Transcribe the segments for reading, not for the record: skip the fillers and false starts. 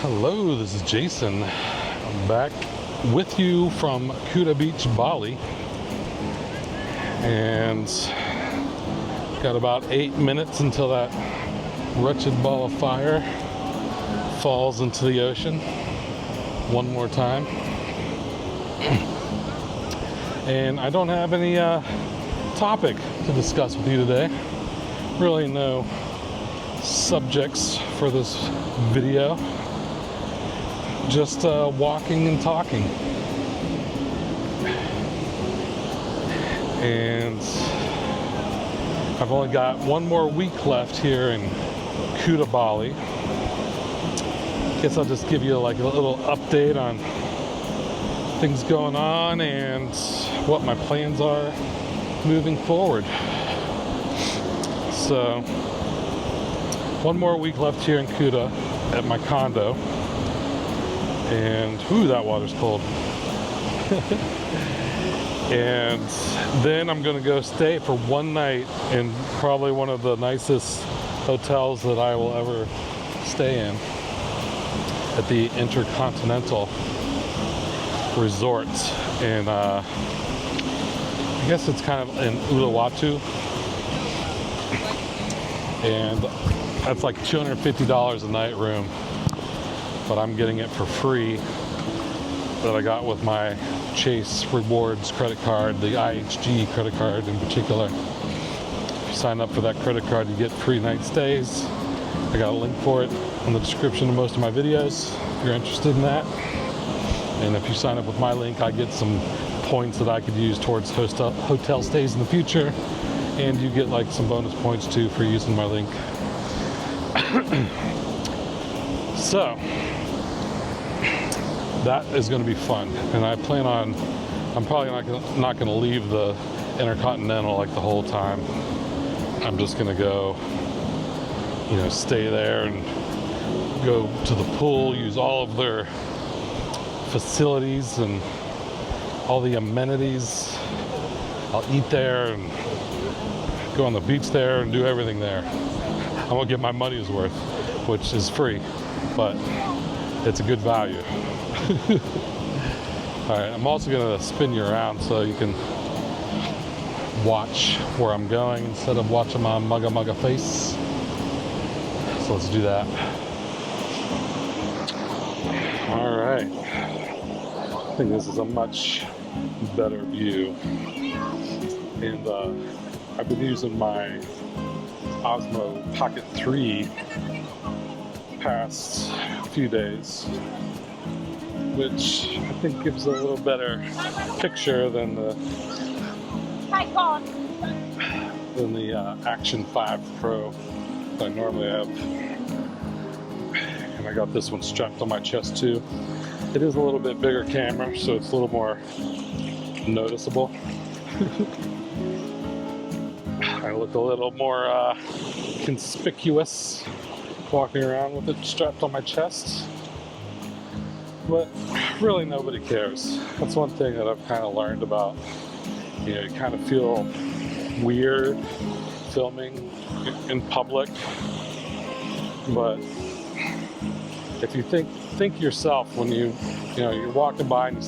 Hello, this is Jason. I'm back with you from Kuta Beach, Bali. And got about 8 minutes until that wretched ball of fire falls into the ocean one more time. And I don't have any topic to discuss with you today. Really no subjects for this video. Just walking and talking. And I've only got one more week left here in Kuta, Bali. Guess I'll just give you like a little update on things going on and what my plans are moving forward. So, one more week left here in Kuta at my condo. And, ooh, that water's cold. And then I'm going to go stay for one night in probably one of the nicest hotels that I will ever stay in at the Intercontinental Resort. And I guess it's kind of in Uluwatu. And that's like $250 a night room. But I'm getting it for free that I got with my Chase Rewards credit card, the IHG credit card in particular. If you sign up for that credit card, you get free night stays. I got a link for it in the description of most of my videos if you're interested in that. And if you sign up with my link, I get some points that I could use towards hotel stays in the future. And you get like some bonus points too for using my link. So, that is going to be fun, and I plan on, I'm probably not going to leave the Intercontinental like the whole time. I'm just going to go, stay there and go to the pool, use all of their facilities and all the amenities. I'll eat there and go on the beach there and do everything there. I'm going to get my money's worth, which is free, but it's a good value. Alright, I'm also going to spin you around so you can watch where I'm going instead of watching my mugga face. So let's do that. Alright. I think this is a much better view. And I've been using my Osmo Pocket 3 past few days, which I think gives a little better picture than the Action 5 Pro that I normally have. And I got this one strapped on my chest too. It is a little bit bigger camera, so it's a little more noticeable. I look a little more conspicuous walking around with it strapped on my chest. But really nobody cares. That's one thing that I've kind of learned about. You kind of feel weird filming in public. But if you think yourself when you're walking by and you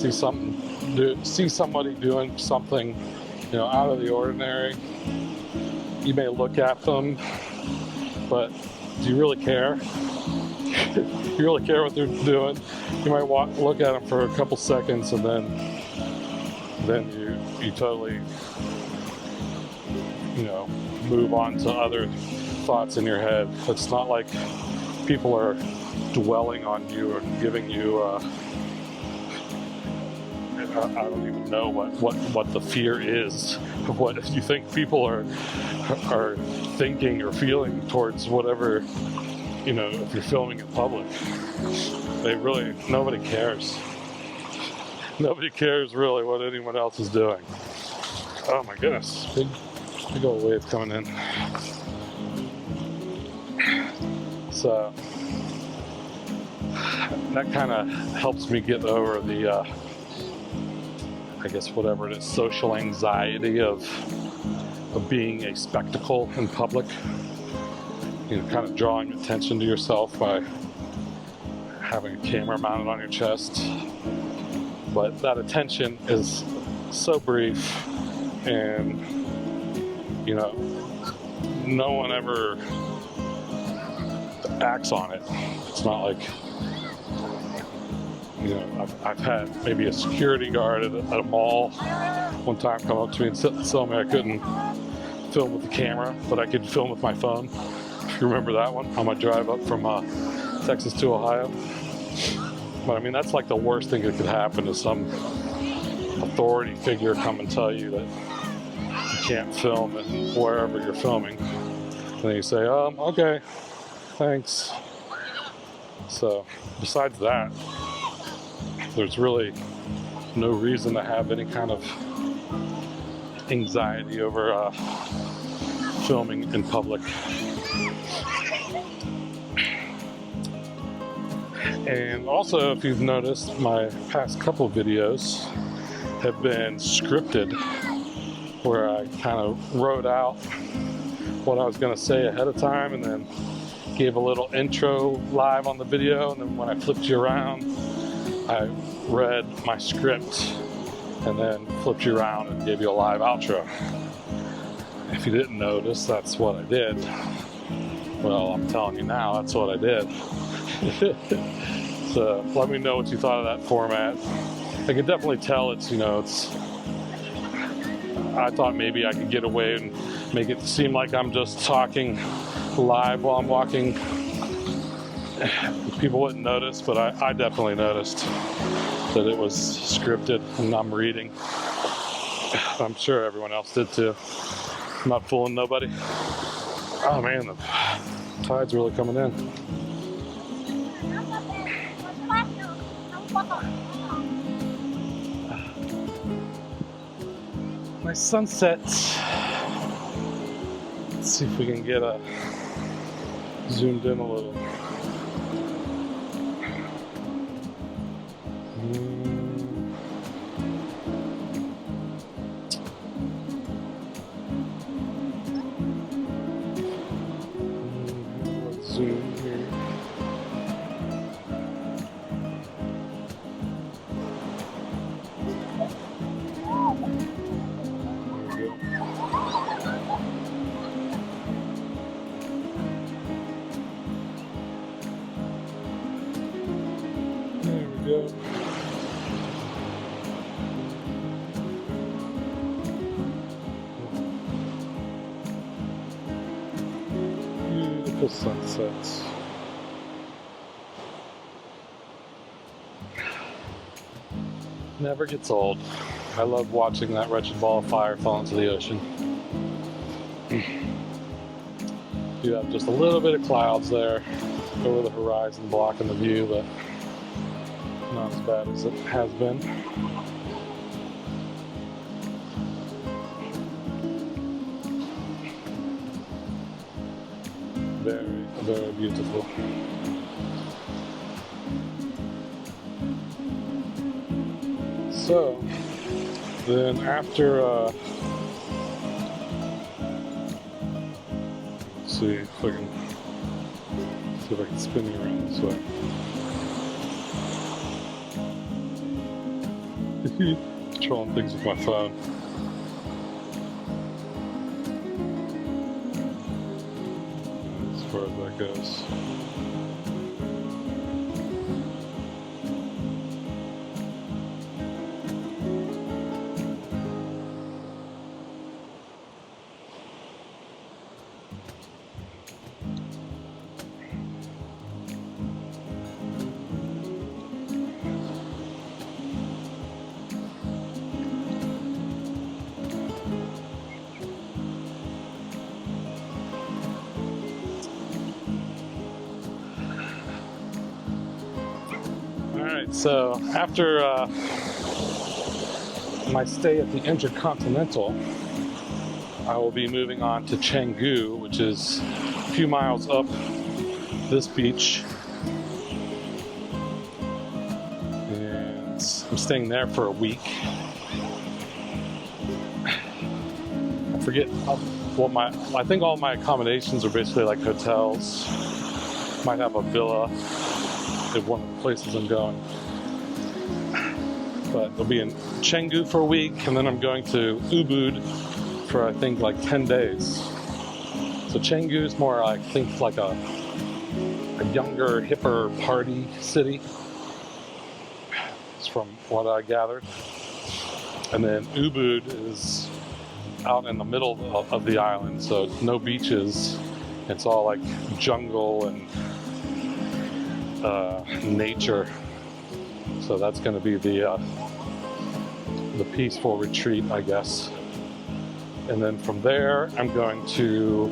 see somebody doing something, out of the ordinary, you may look at them, but do you really care? You really care what they're doing? You might look at them for a couple seconds and then you totally, move on to other thoughts in your head. It's not like people are dwelling on you and giving you, I don't even know what the fear is of what you think people are thinking or feeling towards whatever, if you're filming in public. Nobody cares. Nobody cares really what anyone else is doing. Oh my goodness, big old wave coming in. So, that kind of helps me get over the, I guess whatever it is, social anxiety of being a spectacle in public. Kind of drawing attention to yourself by having a camera mounted on your chest. But that attention is so brief, and you know, no one ever acts on it. It's not like, you know, I've had maybe a security guard at a mall one time come up to me and tell me I couldn't film with the camera, but I could film with my phone. If you remember that one on my drive up from Texas to Ohio. But I mean, that's like the worst thing that could happen, is some authority figure come and tell you that you can't film it wherever you're filming. And then you say, okay, thanks. So besides that, there's really no reason to have any kind of anxiety over filming in public. And also, if you've noticed, my past couple videos have been scripted, where I kind of wrote out what I was going to say ahead of time and then gave a little intro live on the video, and then when I flipped you around, I read my script and then flipped you around and gave you a live outro. If you didn't notice, that's what I did. Well, I'm telling you now, that's what I did. So let me know what you thought of that format. I could definitely tell I thought maybe I could get away and make it seem like I'm just talking live while I'm walking. People wouldn't notice, but I definitely noticed that it was scripted and I'm reading. I'm sure everyone else did too. I'm not fooling nobody. Oh man, the tide's really coming in. Nice sunset. Let's see if we can get zoomed in a little. Let's zoom here. There we go. Beautiful sunsets. Never gets old. I love watching that wretched ball of fire fall into the ocean. You have just a little bit of clouds there over the horizon blocking the view, but not as bad as it has been. Very, very beautiful. So, then after, let's see if I can spin you around this way. Controlling things with my phone. As far as that goes. Alright, so after my stay at the Intercontinental, I will be moving on to Canggu, which is a few miles up this beach. And I'm staying there for a week. I forget what I think all my accommodations are basically like hotels. Might have a villa one of the places I'm going. But I'll be in Canggu for a week, and then I'm going to Ubud for I think like 10 days. So Canggu is more, I think, like a younger, hipper party city. It's from what I gathered. And then Ubud is out in the middle of the island, so no beaches. It's all like jungle and nature. So that's going to be the peaceful retreat, I guess. And then from there, I'm going to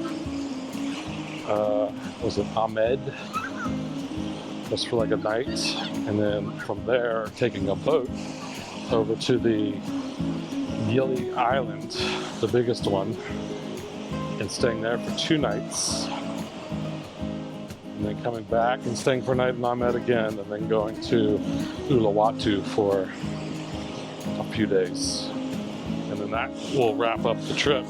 was it Amed? Just for like a night. And then from there, taking a boat over to the Gili Islands, the biggest one, and staying there for 2 nights. And then coming back and staying for a night in Nomad again, and then going to Uluwatu for a few days. And then that will wrap up the trip.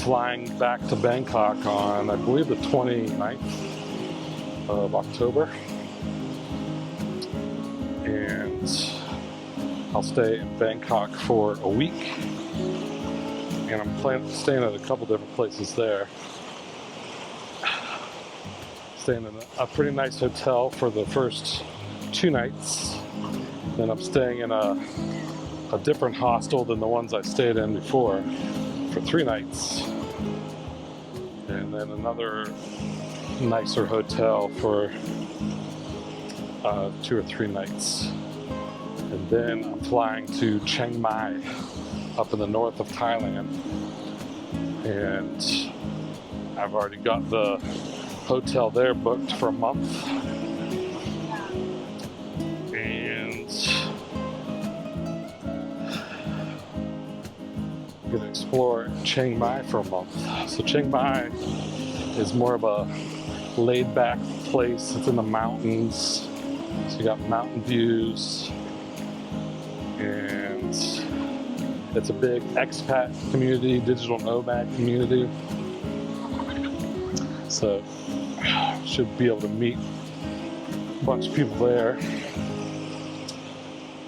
Flying back to Bangkok on, I believe, the 29th of October. And I'll stay in Bangkok for a week. And I'm staying at a couple different places there. Staying in a pretty nice hotel for the first 2 nights. Then I'm staying in a different hostel than the ones I stayed in before for 3 nights. And then another nicer hotel for 2 or 3 nights. And then I'm flying to Chiang Mai, up in the north of Thailand. And I've already got the hotel there booked for a month. And I'm going to explore Chiang Mai for a month. So Chiang Mai is more of a laid-back place. It's in the mountains. So you got mountain views. And it's a big expat community, digital nomad community. So should be able to meet a bunch of people there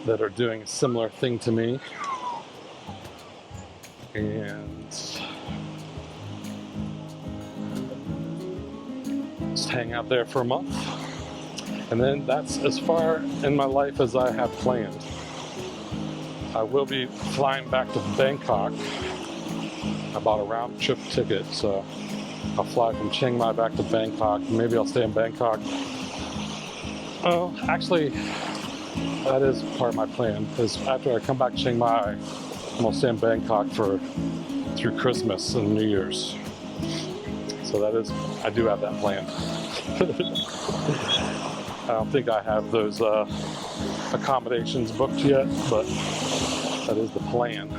that are doing a similar thing to me. And just hang out there for a month. And then that's as far in my life as I have planned. I will be flying back to Bangkok. I bought a round trip ticket, so I'll fly from Chiang Mai back to Bangkok. Maybe I'll stay in Bangkok. Oh, actually, that is part of my plan. Is after I come back to Chiang Mai, I'm gonna stay in Bangkok through Christmas and New Year's. So I do have that plan. I don't think I have those accommodations booked yet, but that is the plan.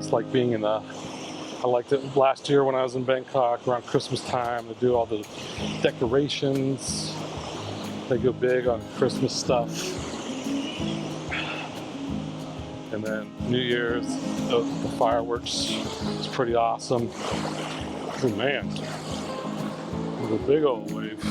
Like being I liked it last year when I was in Bangkok around Christmas time. They do all the decorations. They go big on Christmas stuff. And then New Year's, the fireworks is pretty awesome. Oh man, there's a big old wave.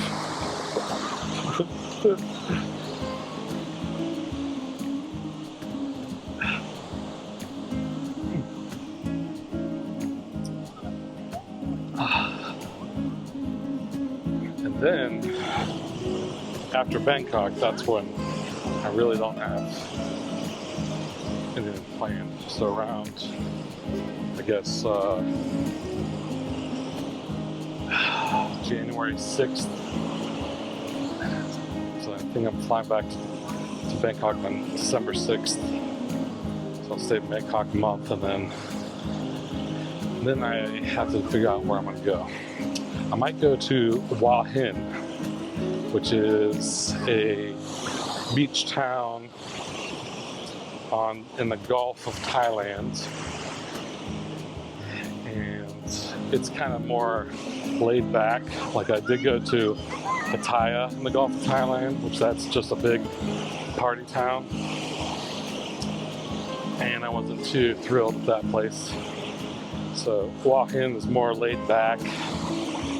Then, after Bangkok, that's when I really don't have anything planned. So around, I guess, January 6th. So I think I'm flying back to Bangkok on December 6th. So I'll stay in Bangkok a month, and then I have to figure out where I'm going to go. I might go to Hua Hin, which is a beach town in the Gulf of Thailand. And it's kind of more laid back. Like I did go to Pattaya in the Gulf of Thailand, which that's just a big party town. And I wasn't too thrilled with that place. So walk-in is more laid back.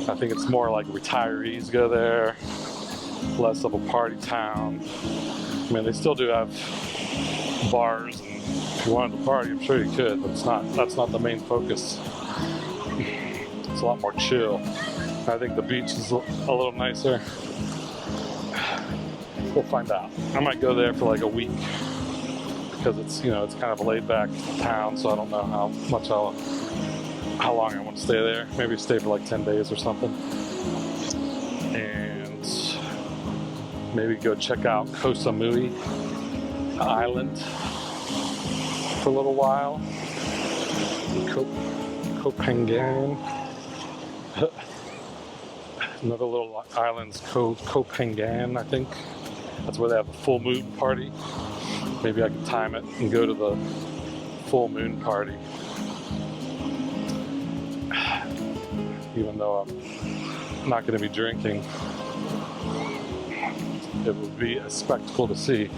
I think it's more like retirees go there, less of a party town. I mean, they still do have bars, and if you wanted to party, I'm sure you could, but that's not the main focus. It's a lot more chill. I think the beach is a little nicer. We'll find out. I might go there for like a week because it's, you know, it's kind of a laid-back town, so I don't know how long I want to stay there. Maybe stay for like 10 days or something. And maybe go check out Koh Samui Island for a little while. Koh Phangan. Another little island's Koh Phangan, I think. That's where they have a full moon party. Maybe I can time it and go to the full moon party. Even though I'm not going to be drinking, it would be a spectacle to see.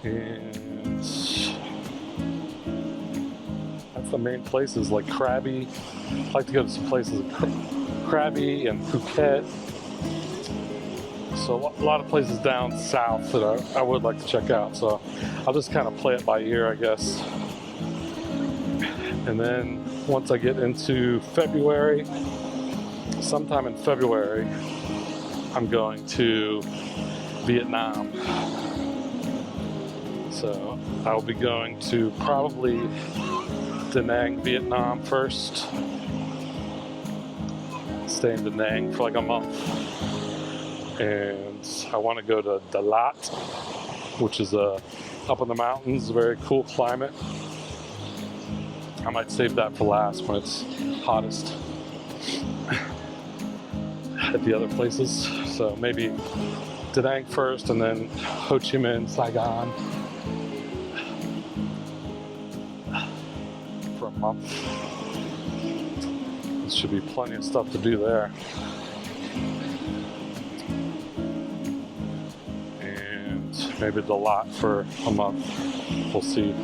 And that's the main places, like Krabi. I'd like to go to some places, Krabi and Phuket. So a lot of places down south that I would like to check out. So I'll just kind of play it by ear, I guess. And then once I get into February, sometime in February, I'm going to Vietnam. So I'll be going to probably Da Nang, Vietnam first. Stay in Da Nang for like a month. And I want to go to Dalat, which is up in the mountains, very cool climate. I might save that for last when it's hottest at the other places. So maybe Da Nang first, and then Ho Chi Minh, Saigon for a month. There should be plenty of stuff to do there. And maybe Dalat for a month. We'll see.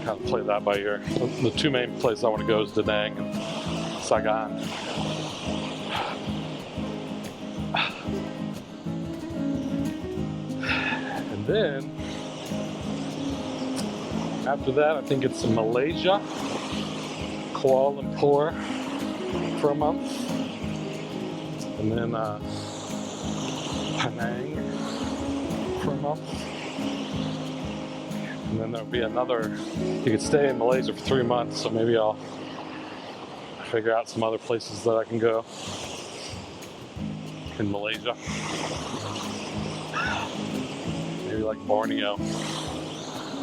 Kind of play that by ear. The two main places I want to go is Da Nang and Saigon. And then after that, I think it's Malaysia, Kuala Lumpur for a month, and then Penang for a month. And then there'll be another, you could stay in Malaysia for 3 months, so maybe I'll figure out some other places that I can go in Malaysia. Maybe like Borneo,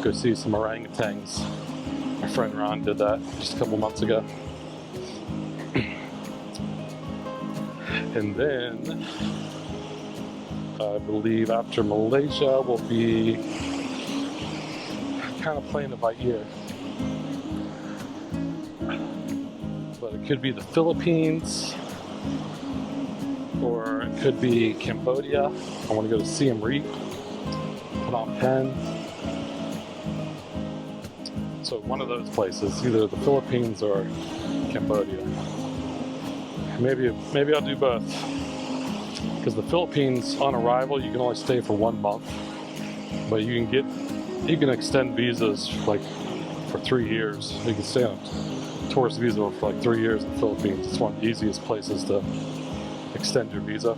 go see some orangutans. My friend Ron did that just a couple months ago. And then, I believe after Malaysia will be kind of playing it by ear, but it could be the Philippines, or it could be Cambodia. I want to go to Siem Reap, Phnom Penh. So one of those places, either the Philippines or Cambodia. Maybe I'll do both, because the Philippines on arrival you can only stay for 1 month, but you can extend visas like for 3 years. You can stay on a tourist visa for like 3 years in the Philippines. It's one of the easiest places to extend your visa.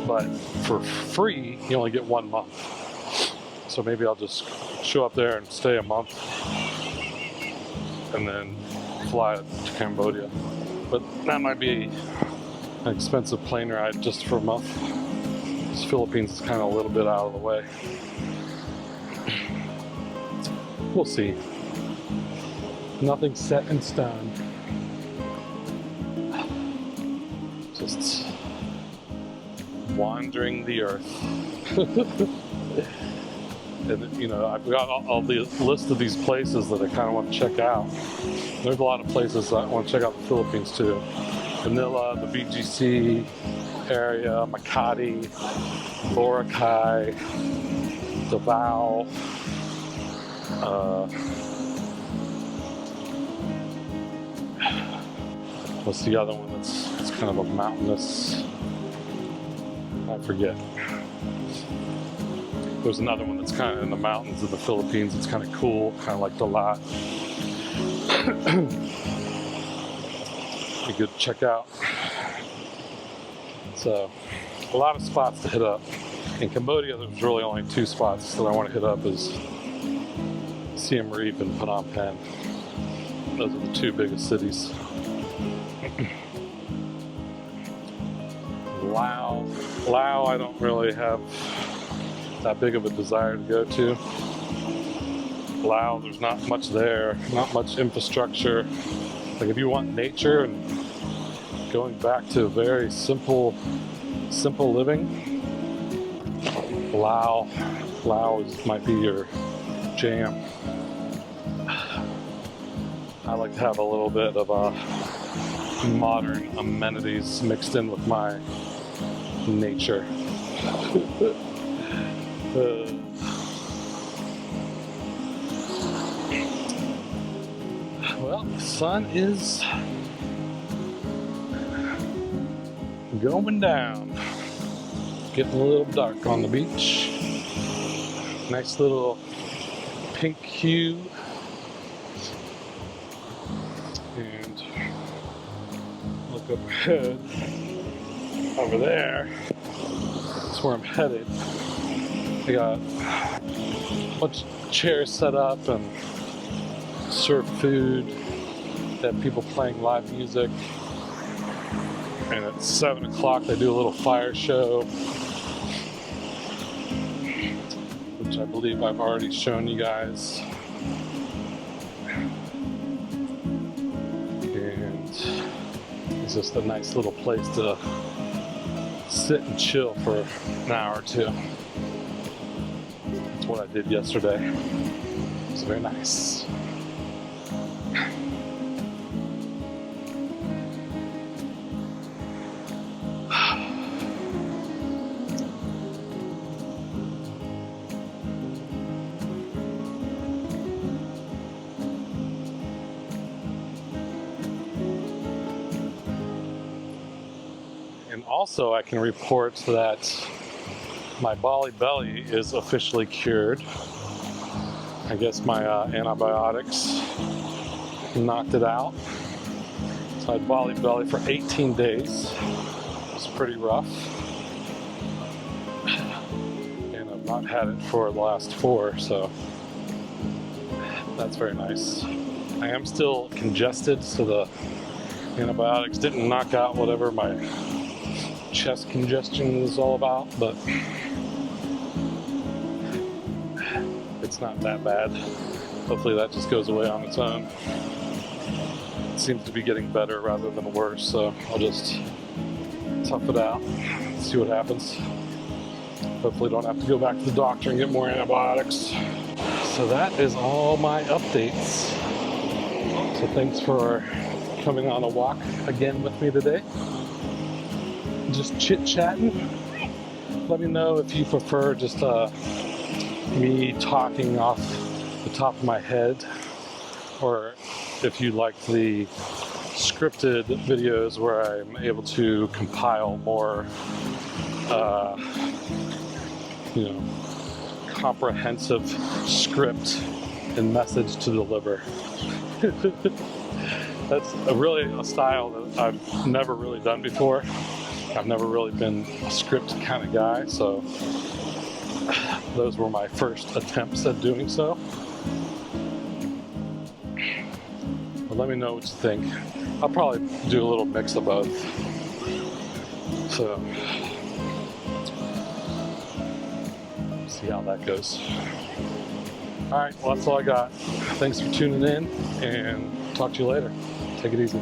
But for free, you only get 1 month. So maybe I'll just show up there and stay a month and then fly to Cambodia. But that might be an expensive plane ride just for a month. The Philippines is kind of a little bit out of the way. We'll see. Nothing set in stone. Just wandering the earth. And you know, I've got all the list of these places that I kind of want to check out. There's a lot of places I want to check out the Philippines too. Manila, the BGC area, Makati, Boracay, Davao. What's the other one that's kind of a mountainous? I forget. There's another one that's kind of in the mountains of the Philippines. It's kind of cool, kind of like the lot. You could check out. So, a lot of spots to hit up. In Cambodia, there's really only 2 spots that I want to hit up: is Siem Reap and Phnom Penh. Those are the 2 biggest cities. Laos, I don't really have that big of a desire to go to. Laos, there's not much there, not much infrastructure. Like if you want nature and going back to very simple living, Laos might be your jam. I like to have a little bit of modern amenities mixed in with my nature. Well, the sun is going down. Getting a little dark on the beach. Nice little pink hue. And look up ahead. Over there. That's where I'm headed. They got a bunch of chairs set up and serve food. They have people playing live music. And at 7 o'clock they do a little fire show, which I believe I've already shown you guys. And it's just a nice little place to sit and chill for an hour or 2. That's what I did yesterday. It's very nice. And also I can report that my Bali belly is officially cured. I guess my antibiotics knocked it out. So I had Bali belly for 18 days. It's pretty rough. And I've not had it for the last 4, so that's very nice. I am still congested, so the antibiotics didn't knock out whatever my chest congestion is all about, but it's not that bad. Hopefully that just goes away on its own. It seems to be getting better rather than worse, so I'll just tough it out, see what happens. Hopefully don't have to go back to the doctor and get more antibiotics. So that is all my updates. So thanks for coming on a walk again with me today. Just chit-chatting. Let me know if you prefer just me talking off the top of my head, or if you like the scripted videos where I'm able to compile more comprehensive script and message to deliver. That's really a style that I've never really done before. I've never really been a script kind of guy, so those were my first attempts at doing so. But let me know what you think. I'll probably do a little mix of both. So, see how that goes. Alright, well that's all I got. Thanks for tuning in, and talk to you later. Take it easy.